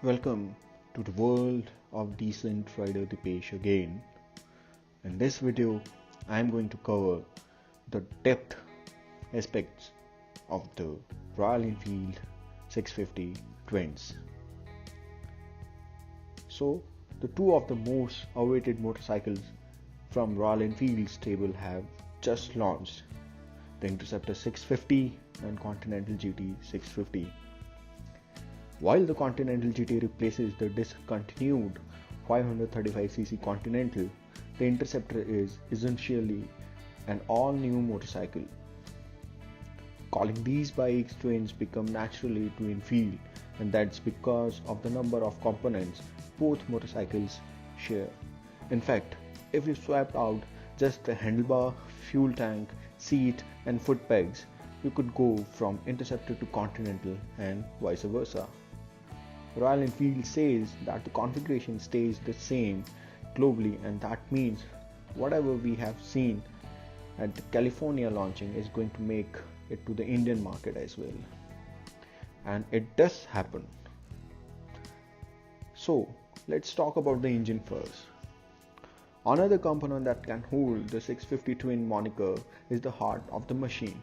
Welcome to the world of decent rider Dipesh again. In this video, I am going to cover the depth aspects of the Royal Enfield 650 Twins. So, the two of the most awaited motorcycles from Royal Enfield stable have just launched, the Interceptor 650 and Continental GT 650. While the Continental GT replaces the discontinued 535cc Continental, the Interceptor is essentially an all-new motorcycle. Calling these bikes twins become naturally twin feel, and that's because of the number of components both motorcycles share. In fact, if you swapped out just the handlebar, fuel tank, seat and foot pegs, you could go from Interceptor to Continental and vice versa. Royal Enfield says that the configuration stays the same globally, and that means whatever we have seen at the California launching is going to make it to the Indian market as well. And it does happen. So let's talk about the engine first. Another component that can hold the 650 twin moniker is the heart of the machine.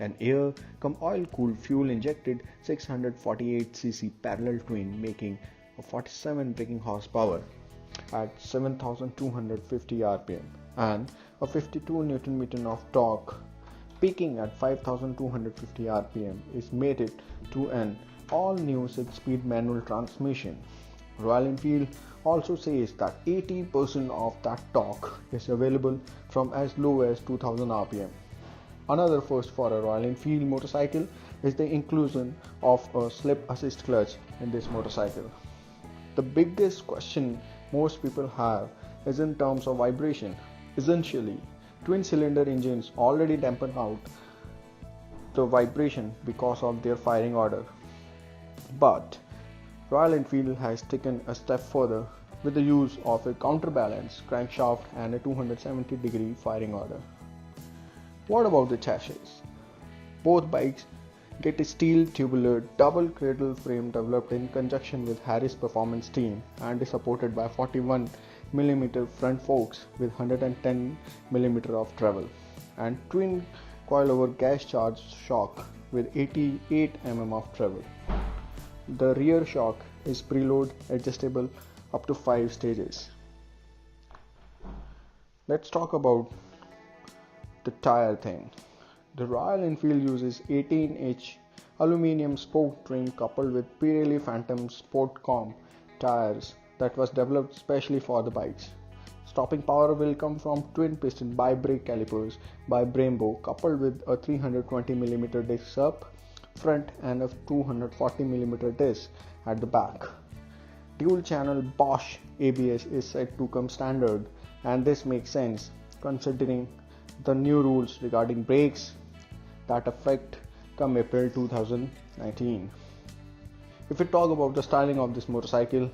An air-cum-oil-cooled fuel-injected 648cc parallel twin making a 47 braking horsepower at 7,250 rpm and a 52 Nm of torque peaking at 5,250 rpm is mated to an all-new 6-speed manual transmission. Royal Enfield also says that 80% of that torque is available from as low as 2,000 rpm. Another first for a Royal Enfield motorcycle is the inclusion of a slip assist clutch in this motorcycle. The biggest question most people have is in terms of vibration. Essentially, twin cylinder engines already dampen out the vibration because of their firing order. But Royal Enfield has taken a step further with the use of a counterbalance crankshaft and a 270-degree firing order. What about the chassis? Both bikes get a steel tubular double cradle frame developed in conjunction with Harris Performance team and is supported by 41mm front forks with 110mm of travel and twin coilover gas charged shock with 88mm of travel. The rear shock is preload adjustable up to 5 stages. Let's talk about the tire thing. The Royal Enfield uses 18-inch aluminum spoke trim coupled with Pirelli Phantom Sportcom tires that was developed specially for the bikes. Stopping power will come from twin piston bi-brake calipers by Brembo coupled with a 320mm disc up front and a 240mm disc at the back. Dual channel Bosch ABS is set to come standard, and this makes sense considering the new rules regarding brakes that affect come April 2019. If we talk about the styling of this motorcycle,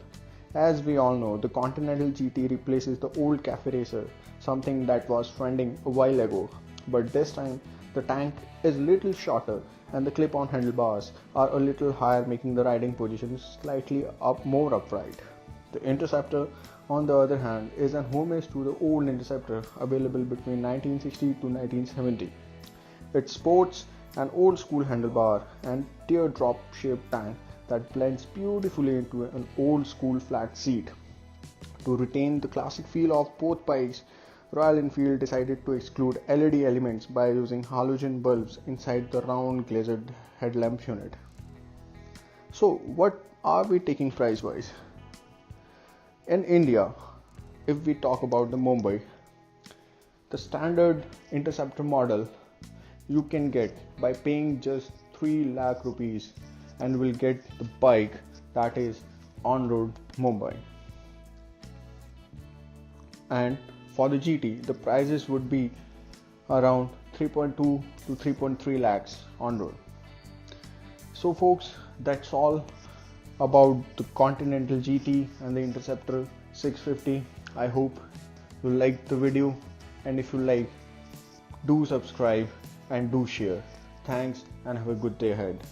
as we all know, the Continental GT replaces the old cafe racer, something that was trending a while ago, but this time the tank is little shorter and the clip-on handlebars are a little higher, making the riding position slightly more upright. The Interceptor, on the other hand, is an homage to the old Interceptor available between 1960 to 1970. It sports an old school handlebar and teardrop shaped tank that blends beautifully into an old school flat seat. To retain the classic feel of both bikes, Royal Enfield decided to exclude LED elements by using halogen bulbs inside the round glazed headlamp unit. So what are we taking price wise? In India, if we talk about the Mumbai, the standard Interceptor model you can get by paying just 3 lakh rupees and will get the bike that is on road Mumbai. And for the GT, the prices would be around 3.2 to 3.3 lakhs on road. So folks, that's all about the Continental GT and the Interceptor 650. I hope you liked the video, and if you like, do subscribe and do share. Thanks and have a good day ahead.